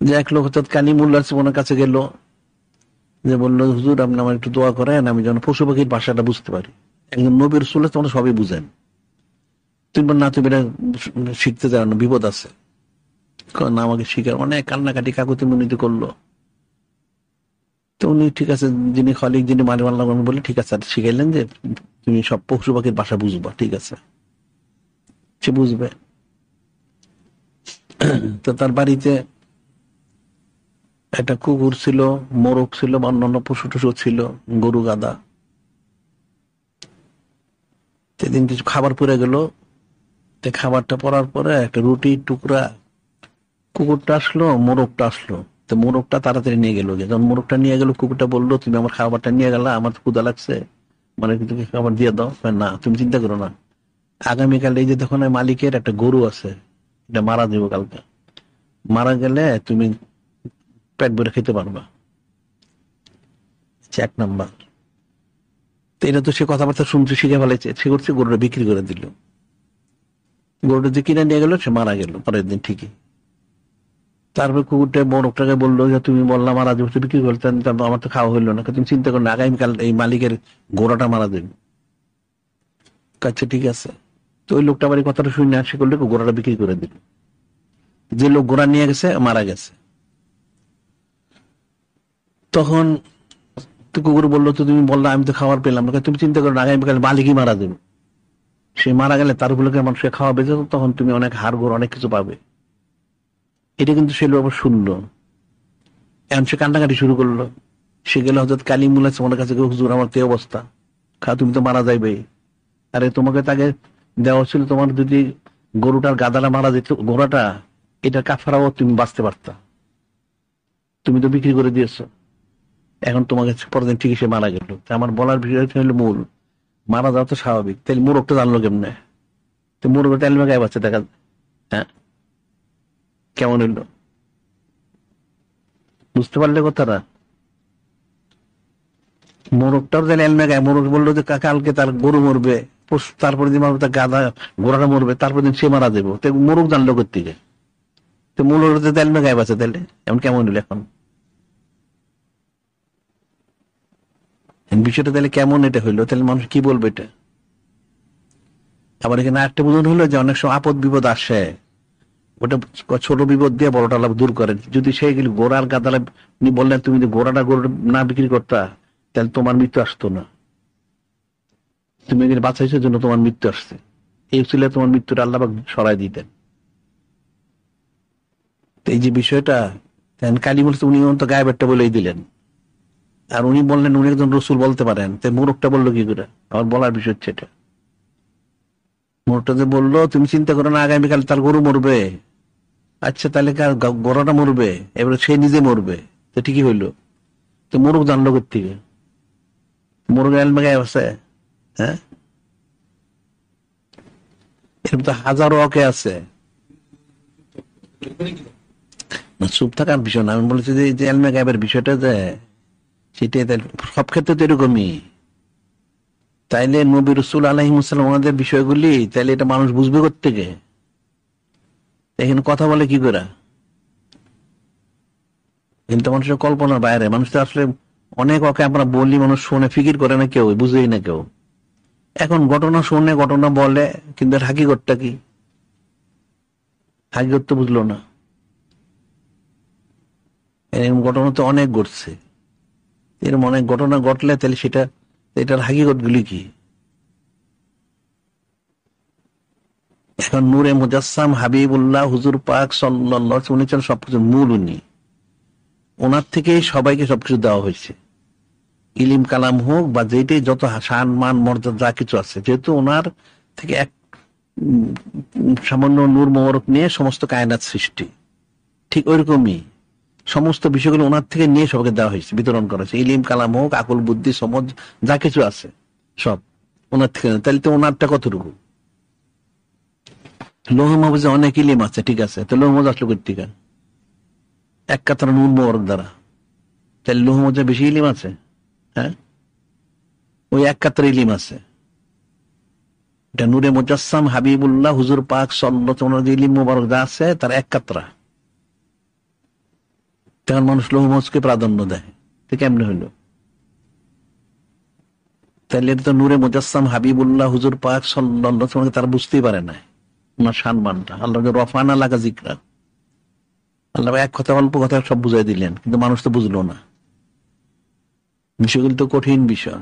যে এক লোক হঠাৎ কালিমুল্লাহ ওনার কাছে গেল, যে বললো, হুজুর আপনি আমার একটু দোয়া করেন, আমি যেন পশু পাখির ভাষাটা বুঝতে পারি। একজন নবীর রাসূল তোমরা সবই বুঝেন, তুমি না তুমি এটা শিখতে চাও না, বিপদ আছে। না, আমাকে শিখার অনেক কান্নাকাটি কাকুতি মিনতি করলো। তো উনি ঠিক আছে, যিনি খালিক, যিনি মালিক আল্লাহ বলে ঠিক আছে, শিখাইলেন যে তুমি সব পশু পাখির ভাষা বুঝবা, ঠিক আছে, সে বুঝবে। তো তার বাড়িতে একটা কুকুর ছিল, মোরগ ছিল, অন্যান্য পশু টশু ছিল, গরু গাদা। সেদিন কিছু খাবার পড়ে গেল, খাবারটা পড়ার পরে একটা রুটির টুকরা, কুকুরটা আসলো, মোরগটা আসলো। তো মোরগটা তাড়াতাড়ি নিয়ে গেল, যখন মোরগটা নিয়ে গেল, কুকুরটা বললো, তুমি আমার খাবারটা নিয়ে গেলা, আমার তো ক্ষুধা লাগছে, মানে তুমি খাবার দিয়ে দাও। না, তুমি চিন্তা করো না, আগামীকাল এই যে তখন মালিকের একটা গরু আছে, এটা মারা যাবো কালকে, মারা গেলে তুমি পেট ভরে খেতে পারবা। 1 নাম্বার। তো এটা তো সে কথাবার্তা শুনতে শিখে ফেলেছে, সে করছে গরুটা বিক্রি করে দিল। গরুটা যে কিনে নিয়ে গেল, সে মারা গেল পরের দিন ঠিকই। তারপর কুকুরটা মোরগটাকে বললো যে তুমি বললাম মারা যাবো, বিক্রি করতেন, আমার তো খাওয়া হইলো না। তুমি চিন্তা করো না, আগামীকাল এই মালিকের ঘোড়াটা মারা দেবে। আচ্ছা ঠিক আছে। তো ওই লোকটা আবার এই কথাটা শুনে সে করলে ঘোড়াটা বিক্রি করে দিল। যে লোক ঘোড়া নিয়ে গেছে মারা গেছে। তখন তো কুকুর বললো, তো তুমি বললা আমি তো খাবার পেলাম না। তুমি চিন্তা করো না, আগামীকাল মালিকই মারা দেবে। সে মারা গেলে তার উপলক্ষে মানুষকে খাওয়া বেঁচে, তখন তুমি অনেক হাড় গোড় অনেক কিছু পাবে। এটা কিন্তু সে লোক আবার শুনলো। এখন সে কান্নাকাটি শুরু করলো। সে গেলে হজরত কালিমুল্লাহ তোমার কাছে, হুজুর আমার তো অবস্থা, তুমি তো মারা যাইবে। আরে তোমাকে তাকে দেওয়া ছিল, তোমার যদি গরুটার গাদাটা মারা যেত, ঘোড়াটা, এটা কাফারাও তুমি বাঁচতে পারতা, তুমি তো বিক্রি করে দিয়েছো। এখন তোমাকে পরদিন ঠিকই সে মারা গেল। আমার বলার বিষয় হলো মূল, মারা যাওয়া তো স্বাভাবিক, তাহলে মোরগটা জানলো কেমনে? তো মোরগটা এলমে গায়ে বাচ্চা দেখা, হ্যাঁ, কেমন হইলো? বুঝতে পারলে কথাটা? মোরগটাও তাহলে এলমে গায়ে, মোরগ বললো যে কালকে তার গরু মরবে, তারপরে দিন মারবে তার গাধা, ঘোড়াটা মরবে, তারপর দিন সে মারা যাবো। তো মোরগ জানলো কোথেকে? তো মোরগ এলমে গায়ে বাচ্চা, তাহলে এমন কেমন হইলো? এখন বিষয়টা তাহলে কেমন এটা হইলো? তাহলে মানুষ কি বলবে এটা? আবার এখানে একটা বোঝানো হলো যে অনেক সময় আপদ বিপদ আসে, ওটা ছোট বিপদ দিয়ে বড়টা লাভ দূর করেন। যদি সেই গোড়ার গাদালা উনি বললেন, তুমি যদি গোড়াটা গরু না বিক্রি করতা, তাহলে তোমার মৃত্যু আসতো না। তুমি এখানে বাঁচাইছো জন্য তোমার মৃত্যু আসছে, এই ছিল তোমার মৃত্যুটা আল্লাহ সরাই দিতেন। এই যে বিষয়টা, কালী বলছে, উনি তো গায়েব একটা বলেই দিলেন। আর উনি বললেন উনি একজন রসুল বলতে পারেন, তাই মোরগটা বললো কি করে? আমার বলার বিষয় হচ্ছে এটা। মোরগটা যে বললো, তুমি চিন্তা করো না, আগামীকাল তার গরু মরবে। আচ্ছা তাহলে গরুটা মরবে, এবারে সে নিজে মরবে, তো ঠিকই হইলো। তো মোরগ জানলো কোথেকে? মোরগ এলমে গায়ে আছে? হ্যাঁ, এরকম তো হাজারো অকে আছে। না, চুপ থাকার বিষয় না, আমি বলেছি যে এই যে এলমে গায়েবের বিষয়টা, যে সেটাই সব ক্ষেত্রে তো এরকমই। তাইলে নবী রাসূল আলাইহিসসালাম ওনাদের বিষয়গুলি, তাইলে এটা মানুষ বুঝবে কোত্থেকে? এখানে কথা বলে কি করে? কিন্তু মানুষের কল্পনার বাইরে। মানুষ তো আসলে অনেক ওকে আমরা বলি, মানুষ শুনে ফিকির করে না, কেউ বুঝেই না কেউ। এখন ঘটনা শুনে ঘটনা বলে, কিন্তু এর হাকিকতটা কি? হাকিকত তো বুঝলো না। এরকম ঘটনা তো অনেক ঘটছে। এরকম অনেক ঘটনা ঘটলে তাহলে সেটা, এটার হাকিকত গুলি কি? এখন নূরে মুজাসসাম হাবিবুল্লাহ হুজুর পাক সাল্লাল্লাহু আলাইহি ওয়াসাল্লাম, উনি ছিলেন সবকিছুর মূল। উনি, ওনার থেকেই সবাইকে সবকিছু দেওয়া হয়েছে, ইলিম কালাম হোক বা যেটাই, যত শান মান মর্যাদা যা কিছু আছে, যেহেতু ওনার থেকে এক সামান্য নূর মোবারক নিয়ে সমস্ত কায়নাত সৃষ্টি, ঠিক ওইরকমই সমস্ত বিষয়গুলো ওনার থেকে নিয়ে সবাইকে দেওয়া হয়েছে, বিতরণ করা হয়েছে। ইলিম কালাম হোক, আকল বুদ্ধি সমজ যা কিছু আছে সব ওনার থেকে। তাহলে তো ওনারটা কতটুকু? লৌহ মাহফুজে অনেক ইলিম আছে, ঠিক আছে, তো লৌহ মাহফুজ আসলো কোথেকে? এক কাতার নূর মোবারক দ্বারা। তাহলে লৌহ মাহফুজে বেশি ইলিম আছে? হ্যাঁ, ওই এক কাতার ইলিম আছে। এটা নূরে মুজাসসাম হাবিবুল্লাহ হুজুর পাক সাল্লাল্লাহু আলাইহি ওয়াসাল্লাম ইলিম মোবারক যা আছে, তার এক কাতরা। তখন মানুষ লৌহমজকে প্রাধান্য দেয়, তো কেমনে হইল? তাহলে এটা তো নূরে মুজাসসাম হাবিবুল্লাহ হুজুর পাক সাল্লাল্লাহু আলাইহি ওয়াসাল্লাম তারা বুঝতেই পারে না ওনার সম্মানটা। আল্লাহ রফানা লাকা যিকরা, আল্লাহ এক কথা অল্প কথা সব বুঝাই দিলেন, কিন্তু মানুষ তো বুঝলো না। বিষয়গুলো তো কঠিন বিষয়।